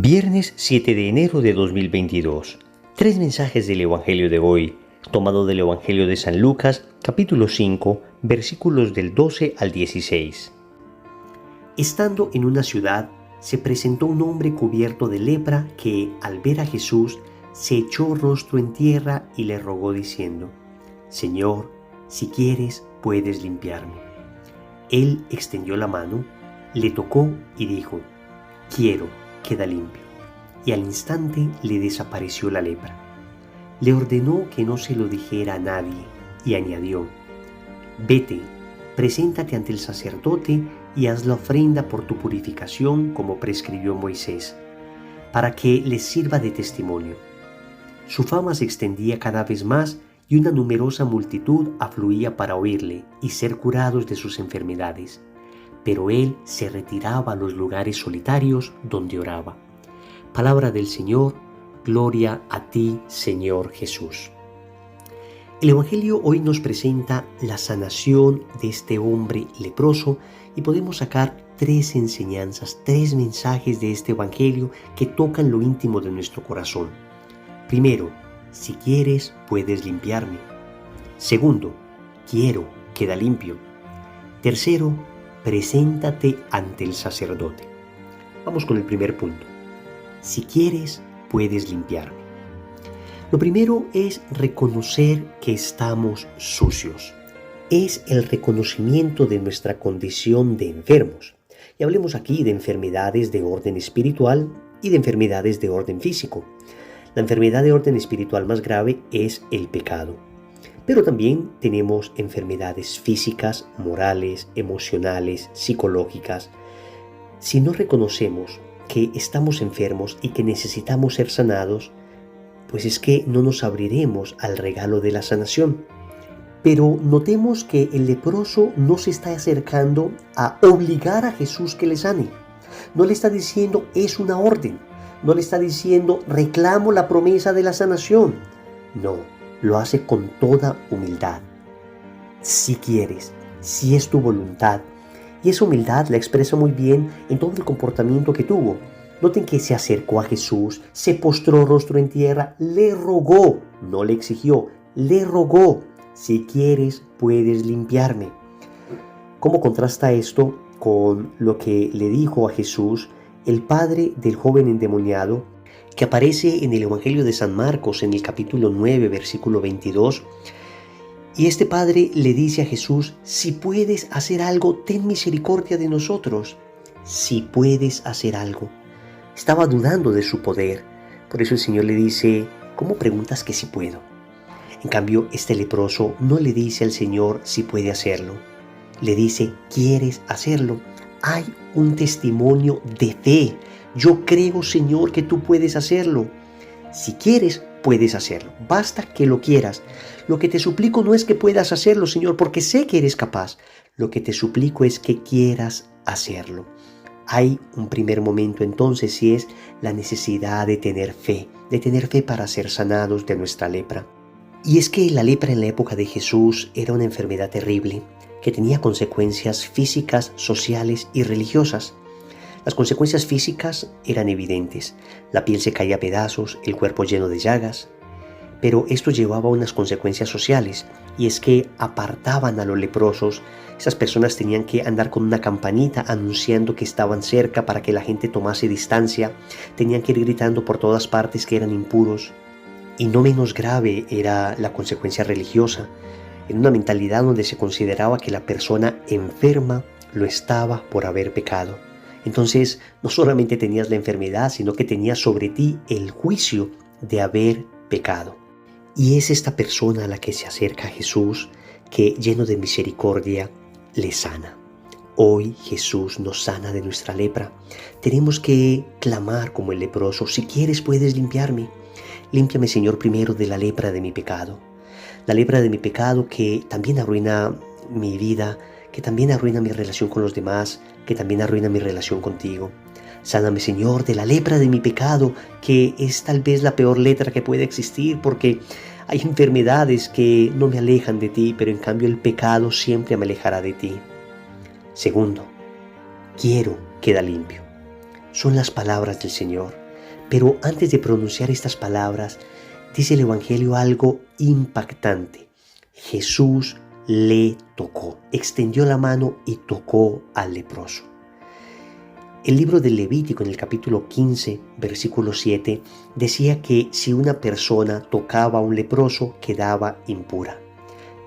Viernes 7 de enero de 2022. Tres mensajes del Evangelio de hoy, tomado del Evangelio de San Lucas, capítulo 5, versículos del 12 al 16. Estando en una ciudad, se presentó un hombre cubierto de lepra que, al ver a Jesús, se echó rostro en tierra y le rogó diciendo: Señor, si quieres, puedes limpiarme. Él extendió la mano, le tocó y dijo: Quiero, queda limpio. Y al instante le desapareció la lepra. Le ordenó que no se lo dijera a nadie y añadió: Vete, preséntate ante el sacerdote y haz la ofrenda por tu purificación como prescribió Moisés, para que les sirva de testimonio. Su fama se extendía cada vez más y una numerosa multitud afluía para oírle y ser curados de sus enfermedades. Pero él se retiraba a los lugares solitarios donde oraba. Palabra del Señor, gloria a ti, Señor Jesús. El Evangelio hoy nos presenta la sanación de este hombre leproso y podemos sacar tres enseñanzas, tres mensajes de este Evangelio que tocan lo íntimo de nuestro corazón. Primero, si quieres, puedes limpiarme. Segundo, quiero, queda limpio. Tercero, preséntate ante el sacerdote. Vamos con el primer punto. Si quieres, puedes limpiarme. Lo primero es reconocer que estamos sucios. Es el reconocimiento de nuestra condición de enfermos. Y hablemos aquí de enfermedades de orden espiritual y de enfermedades de orden físico. La enfermedad de orden espiritual más grave es el pecado. Pero también tenemos enfermedades físicas, morales, emocionales, psicológicas. Si no reconocemos que estamos enfermos y que necesitamos ser sanados, pues es que no nos abriremos al regalo de la sanación. Pero notemos que el leproso no se está acercando a obligar a Jesús que le sane. No le está diciendo es una orden. No le está diciendo reclamo la promesa de la sanación. No, lo hace con toda humildad. Si quieres, si es tu voluntad. Y esa humildad la expresa muy bien en todo el comportamiento que tuvo. Noten que se acercó a Jesús, se postró rostro en tierra, le rogó, no le exigió, le rogó: si quieres, puedes limpiarme. ¿Cómo contrasta esto con lo que le dijo a Jesús el padre del joven endemoniado, que aparece en el Evangelio de San Marcos en el capítulo 9, versículo 22? Y este padre le dice a Jesús: si puedes hacer algo, ten misericordia de nosotros. Si puedes hacer algo. Estaba dudando de su poder. Por eso el Señor le dice: ¿cómo preguntas que si puedo? En cambio, este leproso no le dice al Señor si puede hacerlo. Le dice: ¿quieres hacerlo? Hay un testimonio de fe. Yo creo, Señor, que tú puedes hacerlo. Si quieres, puedes hacerlo. Basta que lo quieras. Lo que te suplico no es que puedas hacerlo, Señor, porque sé que eres capaz. Lo que te suplico es que quieras hacerlo. Hay un primer momento entonces y es la necesidad de tener fe para ser sanados de nuestra lepra. Y es que la lepra en la época de Jesús era una enfermedad terrible que tenía consecuencias físicas, sociales y religiosas. Las consecuencias físicas eran evidentes. La piel se caía a pedazos, el cuerpo lleno de llagas. Pero esto llevaba a unas consecuencias sociales, y es que apartaban a los leprosos. Esas personas tenían que andar con una campanita anunciando que estaban cerca para que la gente tomase distancia. Tenían que ir gritando por todas partes que eran impuros. Y no menos grave era la consecuencia religiosa, en una mentalidad donde se consideraba que la persona enferma lo estaba por haber pecado. Entonces, no solamente tenías la enfermedad, sino que tenías sobre ti el juicio de haber pecado. Y es esta persona a la que se acerca a Jesús, que lleno de misericordia, le sana. Hoy Jesús nos sana de nuestra lepra. Tenemos que clamar como el leproso: si quieres, puedes limpiarme. Límpiame, Señor, primero de la lepra de mi pecado. La lepra de mi pecado que también arruina mi vida, que también arruina mi relación con los demás, que también arruina mi relación contigo. Sáname, Señor, de la lepra de mi pecado, que es tal vez la peor lepra que puede existir, porque hay enfermedades que no me alejan de ti, pero en cambio el pecado siempre me alejará de ti. Segundo, quiero, queda limpio. Son las palabras del Señor. Pero antes de pronunciar estas palabras, dice el Evangelio algo impactante. Jesús le tocó, extendió la mano y tocó al leproso. El libro del Levítico, en el capítulo 15, versículo 7, decía que si una persona tocaba a un leproso, quedaba impura.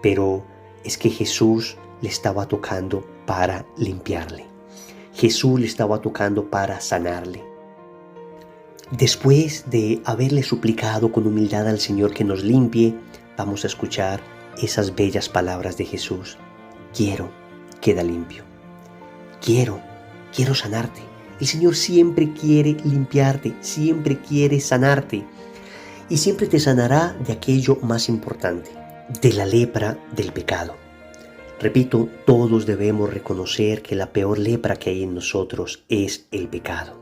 Pero es que Jesús le estaba tocando para limpiarle. Jesús le estaba tocando para sanarle. Después de haberle suplicado con humildad al Señor que nos limpie, vamos a escuchar esas bellas palabras de Jesús. Quiero, queda limpio. Quiero sanarte. El Señor siempre quiere limpiarte, siempre quiere sanarte. Y siempre te sanará de aquello más importante, de la lepra del pecado. Repito, todos debemos reconocer que la peor lepra que hay en nosotros es el pecado.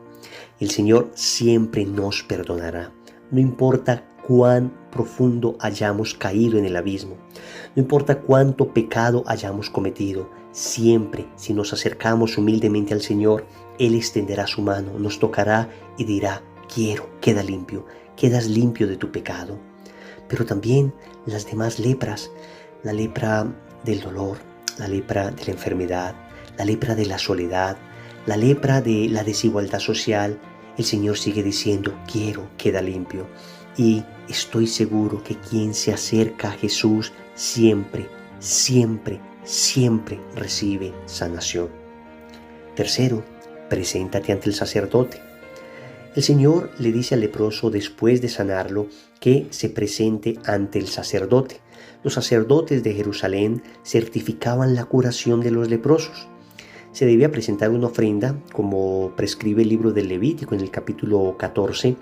El Señor siempre nos perdonará, no importa cuán profundo hayamos caído en el abismo, no importa cuánto pecado hayamos cometido, siempre si nos acercamos humildemente al Señor, Él extenderá su mano, nos tocará y dirá, quiero, queda limpio, quedas limpio de tu pecado. Pero también las demás lepras, la lepra del dolor, la lepra de la enfermedad, la lepra de la soledad, la lepra de la desigualdad social, el Señor sigue diciendo, quiero, queda limpio. Y estoy seguro que quien se acerca a Jesús siempre, siempre, siempre recibe sanación. Tercero, preséntate ante el sacerdote. El Señor le dice al leproso después de sanarlo que se presente ante el sacerdote. Los sacerdotes de Jerusalén certificaban la curación de los leprosos. Se debía presentar una ofrenda, como prescribe el libro del Levítico en el capítulo 14,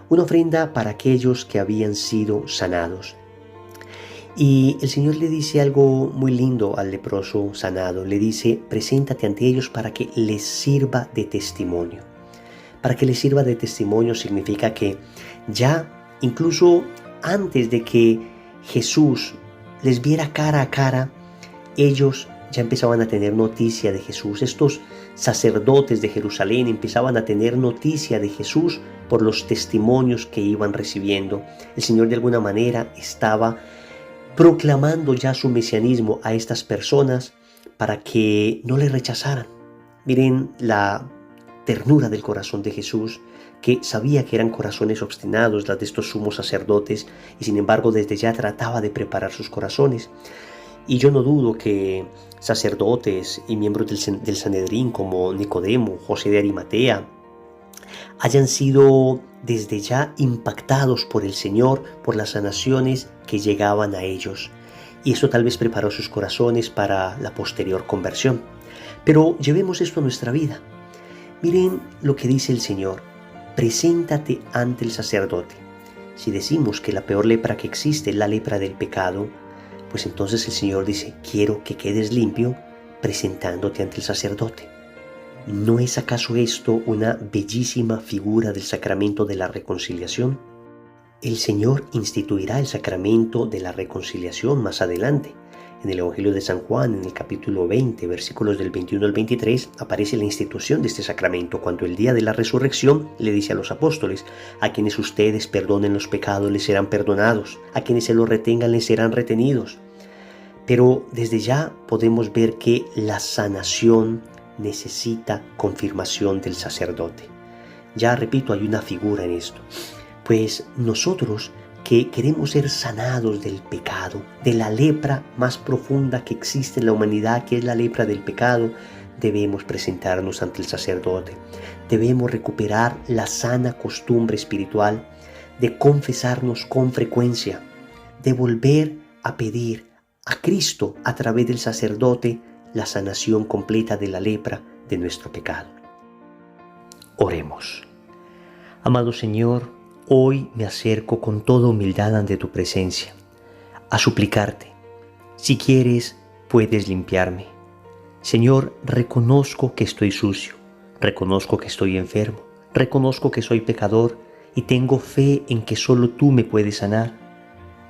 una ofrenda para aquellos que habían sido sanados. Y el Señor le dice algo muy lindo al leproso sanado. Le dice, preséntate ante ellos para que les sirva de testimonio. Para que les sirva de testimonio significa que ya, incluso antes de que Jesús les viera cara a cara, ellos ya empezaban a tener noticia de Jesús. Estos sacerdotes de Jerusalén empezaban a tener noticia de Jesús por los testimonios que iban recibiendo. El Señor de alguna manera estaba proclamando ya su mesianismo a estas personas para que no le rechazaran. Miren la ternura del corazón de Jesús, que sabía que eran corazones obstinados las de estos sumos sacerdotes y sin embargo desde ya trataba de preparar sus corazones. Y yo no dudo que sacerdotes y miembros del Sanedrín como Nicodemo, José de Arimatea, hayan sido desde ya impactados por el Señor, por las sanaciones que llegaban a ellos. Y eso tal vez preparó sus corazones para la posterior conversión. Pero llevemos esto a nuestra vida. Miren lo que dice el Señor. Preséntate ante el sacerdote. Si decimos que la peor lepra que existe es la lepra del pecado, pues entonces el Señor dice, quiero que quedes limpio presentándote ante el sacerdote. ¿No es acaso esto una bellísima figura del sacramento de la reconciliación? El Señor instituirá el sacramento de la reconciliación más adelante. En el Evangelio de San Juan, en el capítulo 20, versículos del 21 al 23, aparece la institución de este sacramento cuando el día de la resurrección le dice a los apóstoles, a quienes ustedes perdonen los pecados les serán perdonados, a quienes se los retengan les serán retenidos. Pero desde ya podemos ver que la sanación necesita confirmación del sacerdote. Ya repito, hay una figura en esto. Pues nosotros que queremos ser sanados del pecado, de la lepra más profunda que existe en la humanidad, que es la lepra del pecado, debemos presentarnos ante el sacerdote. Debemos recuperar la sana costumbre espiritual de confesarnos con frecuencia, de volver a pedir a Cristo a través del sacerdote la sanación completa de la lepra de nuestro pecado. Oremos. Amado Señor, hoy me acerco con toda humildad ante tu presencia, a suplicarte. Si quieres, puedes limpiarme. Señor, reconozco que estoy sucio, reconozco que estoy enfermo, reconozco que soy pecador y tengo fe en que solo tú me puedes sanar.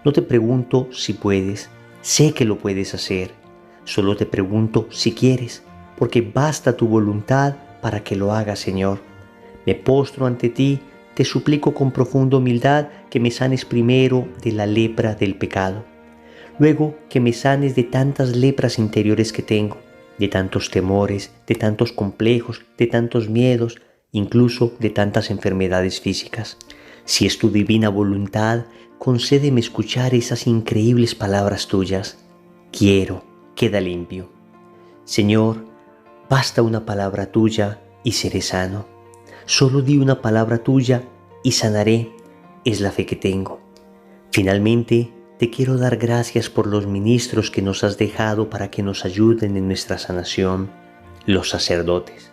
No te pregunto si puedes, sé que lo puedes hacer. Solo te pregunto si quieres, porque basta tu voluntad para que lo hagas, Señor. Me postro ante ti, te suplico con profunda humildad que me sanes primero de la lepra del pecado. Luego que me sanes de tantas lepras interiores que tengo, de tantos temores, de tantos complejos, de tantos miedos, incluso de tantas enfermedades físicas. Si es tu divina voluntad, concédeme escuchar esas increíbles palabras tuyas. Quiero, queda limpio. Señor, basta una palabra tuya y seré sano. Solo di una palabra tuya y sanaré. Es la fe que tengo. Finalmente, te quiero dar gracias por los ministros que nos has dejado para que nos ayuden en nuestra sanación, los sacerdotes.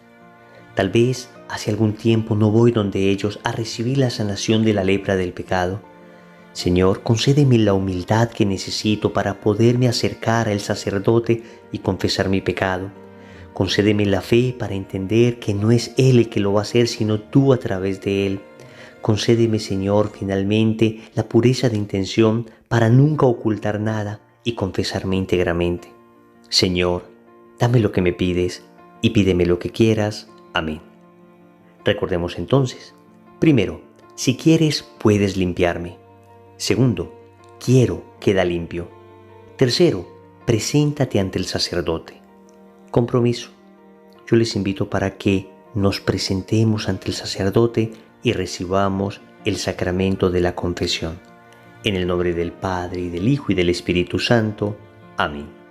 Tal vez hace algún tiempo no voy donde ellos a recibir la sanación de la lepra del pecado. Señor, concédeme la humildad que necesito para poderme acercar al sacerdote y confesar mi pecado. Concédeme la fe para entender que no es Él el que lo va a hacer, sino tú a través de Él. Concédeme, Señor, finalmente la pureza de intención para nunca ocultar nada y confesarme íntegramente. Señor, dame lo que me pides y pídeme lo que quieras. Amén. Recordemos entonces. Primero, si quieres, puedes limpiarme. Segundo, quiero, queda limpio. Tercero, preséntate ante el sacerdote. Compromiso. Yo les invito para que nos presentemos ante el sacerdote y recibamos el sacramento de la confesión. En el nombre del Padre, y del Hijo, y del Espíritu Santo. Amén.